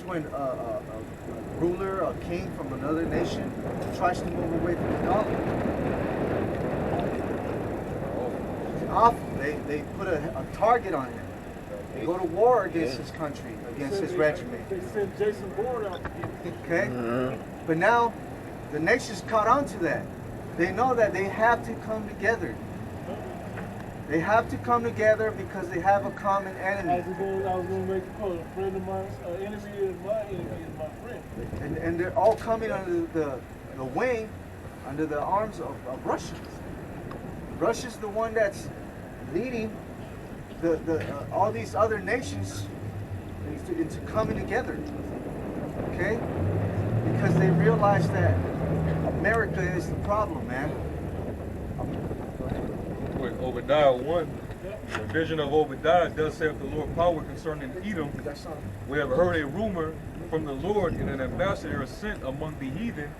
when a ruler, a king from another nation tries to move away from God. It's awful. They put a target on him. They go to war against his country, against his regiment. They sent Jason Bourne out to get him. Okay? But now, the nations caught on to that. They know that they have to come together. They have to come together because they have a common enemy. I was going to make a quote. A friend of mine, an enemy is my enemy is my friend. And they're all coming under the wing, under the arms of Russia. Russia's the one that's leading all these other nations into coming together. Okay? Because they realize that America is the problem, man. With Obadiah 1, the vision of Obadiah does say of the Lord power concerning Edom. We have heard a rumor from the Lord, and an ambassador is sent among the heathen.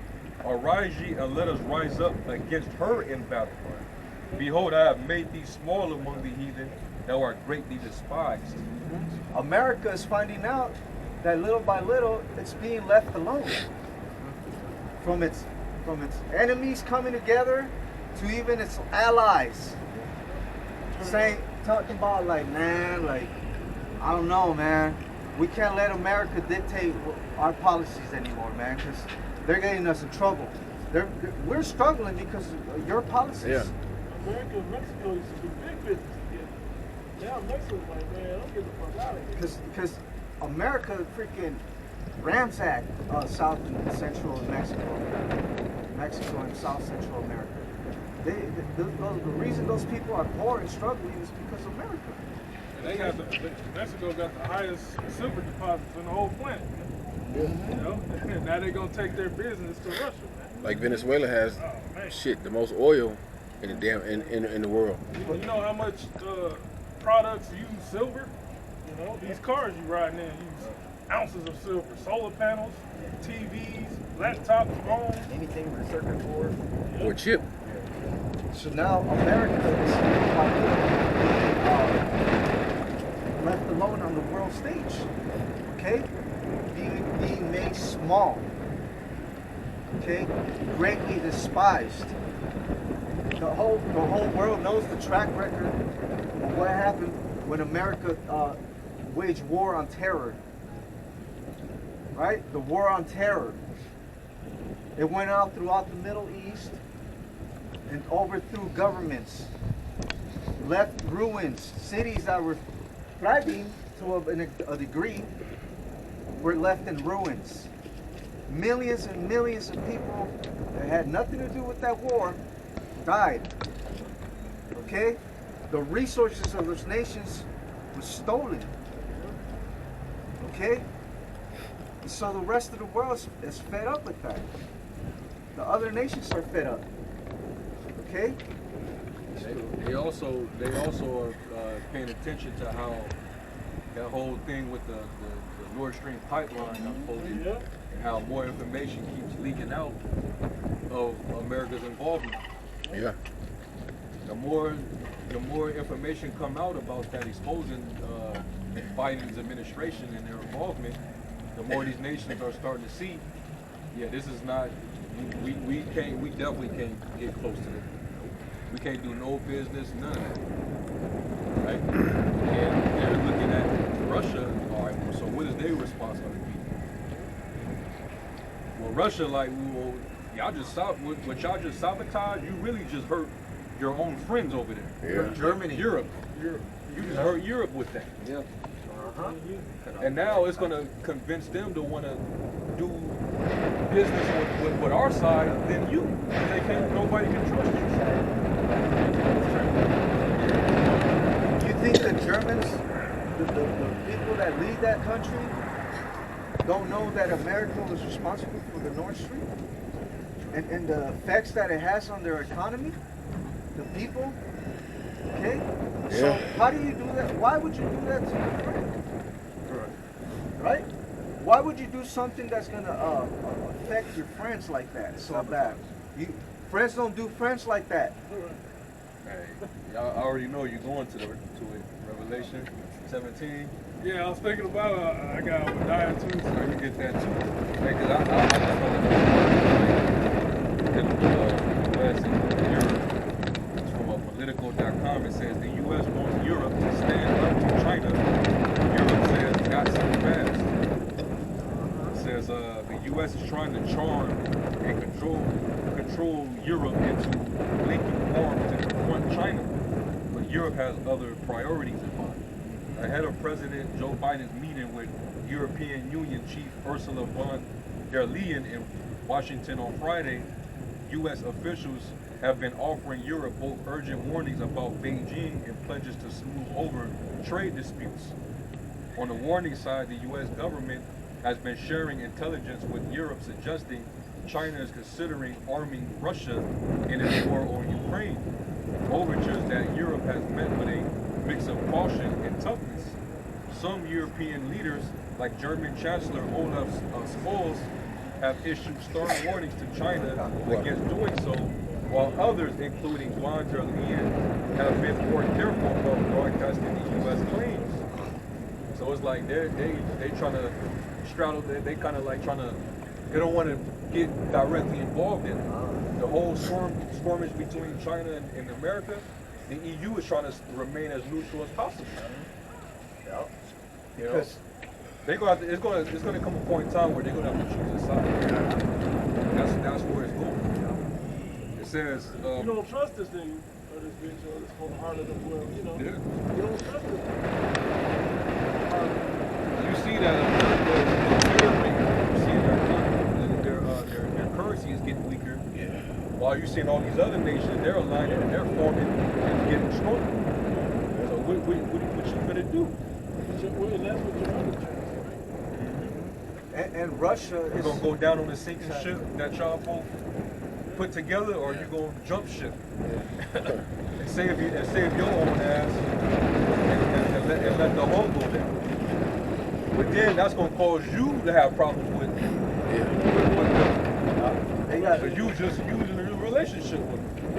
Arise ye, and let us rise up against her in battle. Behold, I have made thee small among the heathen, thou art greatly despised. America is finding out that little by little it's being left alone. From its enemies coming together to even its allies. Talking about like, man, like, I don't know, man. We can't let America dictate our policies anymore, man, because they're getting us in trouble. We're struggling because of your policies. Yeah. America and Mexico used to do big business together. Now Mexico's like, man, don't get the fuck out of here. Because America freaking ransacked South and Central Mexico and South Central America. The reason those people are poor and struggling is because of America. And Mexico got the highest silver deposits in the whole planet. You know? Now they're gonna take their business to Russia. Like Venezuela has the most oil in the damn in the world. You know how much products use silver? You know, these cars you ride in use ounces of silver. Solar panels, TVs, laptops, phones, anything with a circuit board or chip. So now America is left alone on the world stage. Okay, being made small. Okay, greatly despised. The whole world knows the track record of what happened when America waged war on terror. Right? The war on terror. It went out throughout the Middle East and overthrew governments, left ruins, cities that were thriving to a degree were left in ruins. Millions and millions of people that had nothing to do with that war died. Okay? The resources of those nations were stolen. Okay? And so the rest of the world is fed up with that. The other nations are fed up. Okay? They also are paying attention to how that whole thing with the Nord Stream pipeline unfolded, and how more information keeps leaking out of America's involvement. Yeah. The more information come out about that, exposing Biden's administration and their involvement, the more these nations are starting to see, yeah, this is not. We definitely can't get close to them. We can't do no business, none of that. Right? And they're looking at Russia, all right, so what is their response going to be? Well, Russia, like, well, y'all just sabotage, you really just hurt your own friends over there. Yeah. Germany, Europe. You just hurt Europe with that. Yeah. And now it's going to convince them to want to do business with our side than you. They can't. Nobody can trust you. You think the Germans, the people that lead that country, don't know that America was responsible for the Nord Stream and the effects that it has on their economy, the people? Okay. Yeah. So how do you do that? Why would you do that to your friend? Right? Why would you do something that's gonna affect your friends like that so bad? Friends don't do friends like that. Hey, y'all already know you're going to it. Revelation 17. Yeah, I was thinking about it. I got a diet too. So you get that too. Because I just want to know the U.S. and Europe. It's from political.com. It says the U.S. wants Europe to stand up to China. Europe says got some fast. It says the U.S. is trying to charm and control Europe into linking arms to confront China. But Europe has other priorities in mind. Ahead of President Joe Biden's meeting with European Union Chief Ursula von der Leyen in Washington on Friday, U.S. officials have been offering Europe both urgent warnings about Beijing and pledges to smooth over trade disputes. On the warning side, the U.S. government has been sharing intelligence with Europe suggesting China is considering arming Russia in its war on Ukraine. Overtures that Europe has met with a mix of caution and toughness. Some European leaders, like German Chancellor Olaf Scholz, have issued stern warnings to China against doing so, while others, including von der Leyen, have been more careful about broadcasting the U.S. claims. So it's like they trying to straddle. They kind of like trying to. They don't want to get directly involved in it. The whole skirmish between China and America. The EU is trying to remain as neutral as possible. Yep. You know, Because it's going to come a point in time where they're going to have to choose a side. That's where it's going. It says. You don't trust this thing or this bitch or this whole heart of the world. You know. Yeah. You don't trust it. You see that you see their currency is getting weaker. Yeah. While you're seeing all these other nations, they're aligning and they're forming and getting stronger. So what you gonna do? And that's what you're under trust, right? and Russia You is gonna go down on the sinking ship that y'all both put together, or you gonna jump ship and save your own ass and let the hull go down? But then that's gonna cause you to have problems with they got But you just using a relationship with them.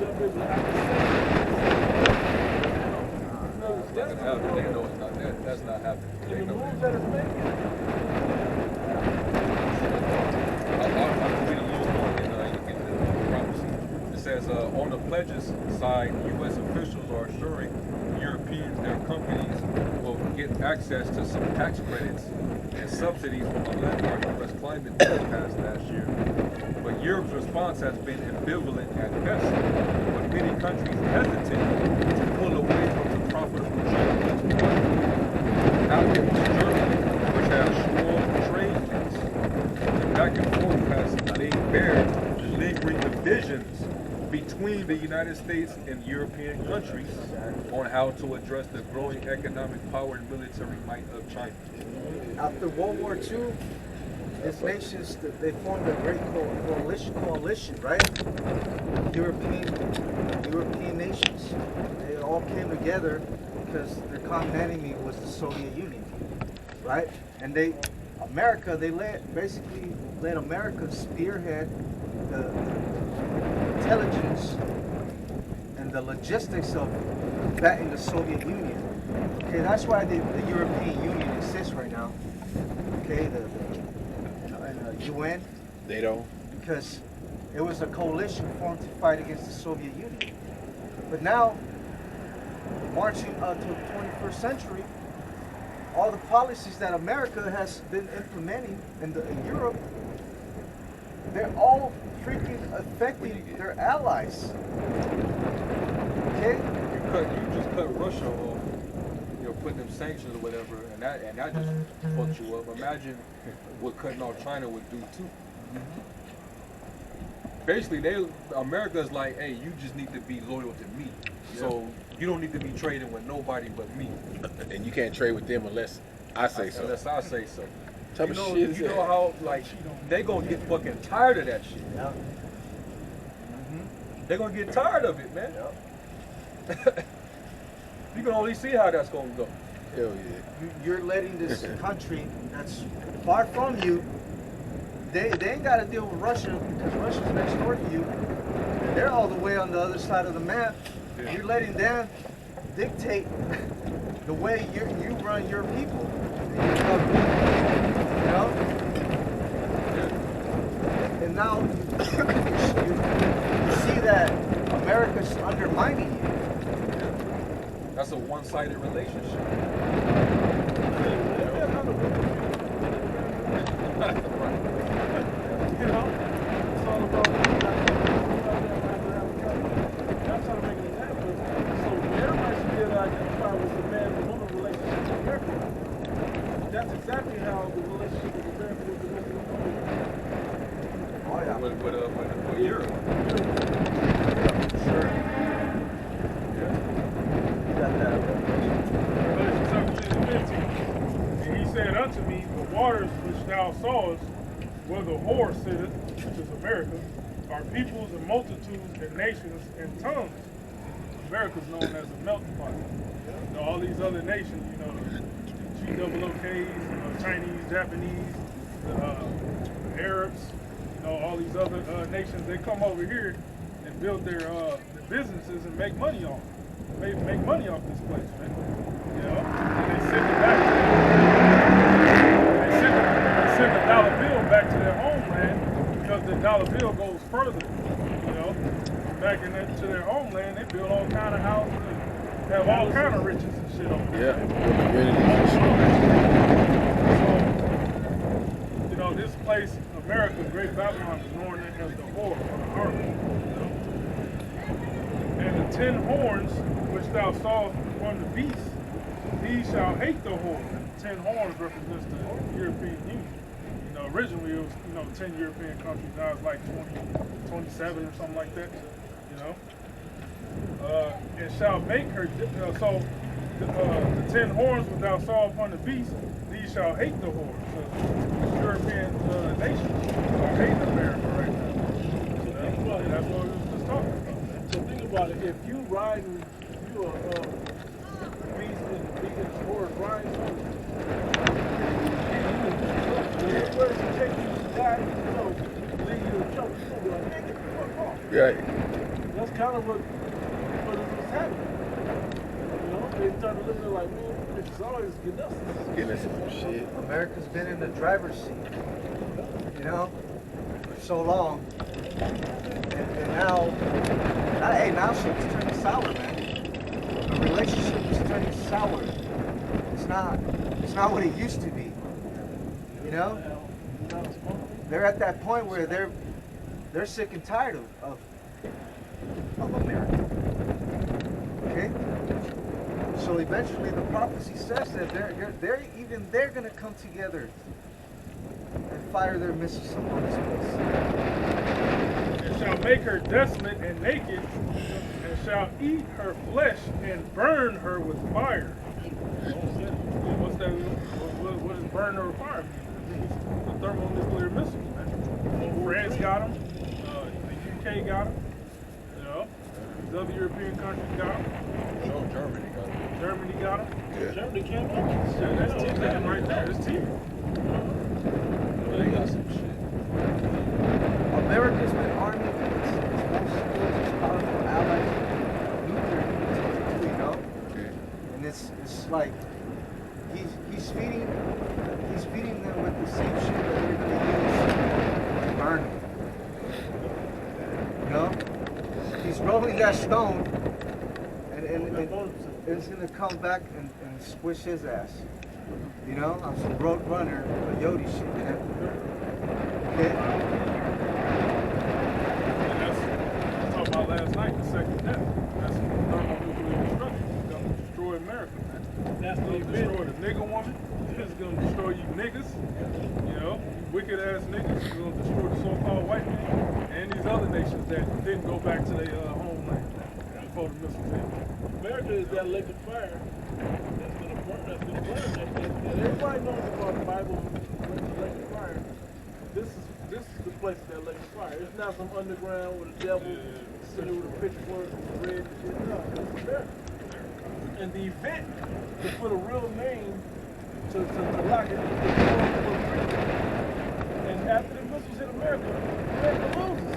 Jump into That's not happening. They know it's not that. That's not happening. They the know moves that. that it's making. I'll read a little more and you get the prophecy. It says, on the pledges side, U.S. officials are assuring Europeans their companies will get access to some tax credits and subsidies from the landmark U.S. climate bill passed last year. But Europe's response has been ambivalent at best, with many countries hesitant to pull away from the profitable trade. After Germany, which has strong trade links, the back and forth has laid bare lingering divisions between the United States and European countries on how to address the growing economic power and military might of China. after World War II, these nations they formed a great coalition, right? European nations. They all came together because their common enemy was the Soviet Union, right? And America basically let America spearhead the intelligence and the logistics of batting the Soviet Union. Okay, that's why the European Union exists right now. Okay, the UN, They don't. because it was a coalition formed to fight against the Soviet Union. But now, marching to the 21st century, all the policies that America has been implementing in Europe, they're all freaking affecting their allies. Okay? You just cut Russia off, putting them sanctions or whatever, and that just fucked you up. Imagine what cutting off China would do too. Basically, America's like, hey, you just need to be loyal to me. So you don't need to be trading with nobody but me. And you can't trade with them unless I say so. Unless I say so. Type of shit is You that? know how they gonna get fucking tired of that shit. Yeah. They're gonna get tired of it, man. Yep. You can only see how that's gonna go. Hell yeah. You're letting this country that's far from you, they ain't got to deal with Russia because Russia's next door to you. And they're all the way on the other side of the map. Yeah. You're letting them dictate the way you run your people. You know? And now you see that America's undermining you. That's a one-sided relationship. You know, it's all about I'm trying to make an example. So everybody should be able to identify with the man and woman relationship in America. That's exactly how the relationship of America with the rest of the world. Oh yeah. With Europe. Sure. You got that. Revelation 17:15. And he said unto me, the waters which thou sawest, where the whore sitteth, which is America, are peoples and multitudes and nations and tongues. America's known as a melting pot. You know, all these other nations, you know, the GOOKs, you know, Chinese, Japanese, the Arabs, you know, all these other nations, they come over here and build their businesses and make money off it. Make money off this place, man. You know, and they send it back. They send the dollar bill back to their homeland because the dollar bill goes further. You know, back to their homeland, they build all kind of houses and have all kind of riches and shit on there. So, you know, this place, America, Great Babylon, is known as the whore or the harlot. You know? And the 10 horns which thou sawest upon the beast, these shall hate the whore. 10 horns represents the European Union. You know, originally it was, 10 European countries. Now it's like 27 or something like that. You know, and shall make her. So the 10 horns which thou saw upon the beast, these shall hate the whore. So the European nations are hating America right now. So that's what we was just talking about. So think about it. If you riding, you a beast and the biggest horse riding something. Everywhere you take you die, leave you in trouble. You're gonna be like, man, get the fuck off. Right. That's kind of what is happening. You know, they start to look at it like, man, it's always getting us. Getting us some shit. America's been in the driver's seat, you know, for so long. And now shit's turning sour, man. The relationship is turning sour. It's not what it used to be. You know? They're at that point where they're sick and tired of America. Okay? So eventually the prophecy says that they're gonna come together and fire their missiles upon this place. And shall make her desolate and naked, and shall eat her flesh and burn her with fire. What's that? What does burn her with fire mean? It's the thermonuclear missiles, man. France got them. The UK got them. You know, these other European countries got them. Germany got it. Germany got them. Yeah. Germany came up. Yeah, that's T-Man right there. That's T-Man. They got some shit. America's been arming its most powerful allies nuclear, you know? And it's like he's feeding them with the same shit that they're gonna use to burn them. You know? He's rolling that stone and it's gonna come back and squish his ass. You know? I'm some road runner, coyote shit, man. Okay? About last night, the second death. That's thermonuclear destruction. It's going to destroy America, man. That's going to destroy the nigger woman. It's going to destroy you niggas. You know, you wicked ass niggas. It's going to destroy the so-called white man and these other nations that didn't go back to their homeland before the missiles hit. America is that lake of fire that's going to burn. And everybody knows about the Bible, the lake of fire. This is the place that lake of fire. It's not some underground with a devil sitting with a pitchfork and red and shit. No, it's America. And the event to put a real name to lock it, and after the missiles hit America loses.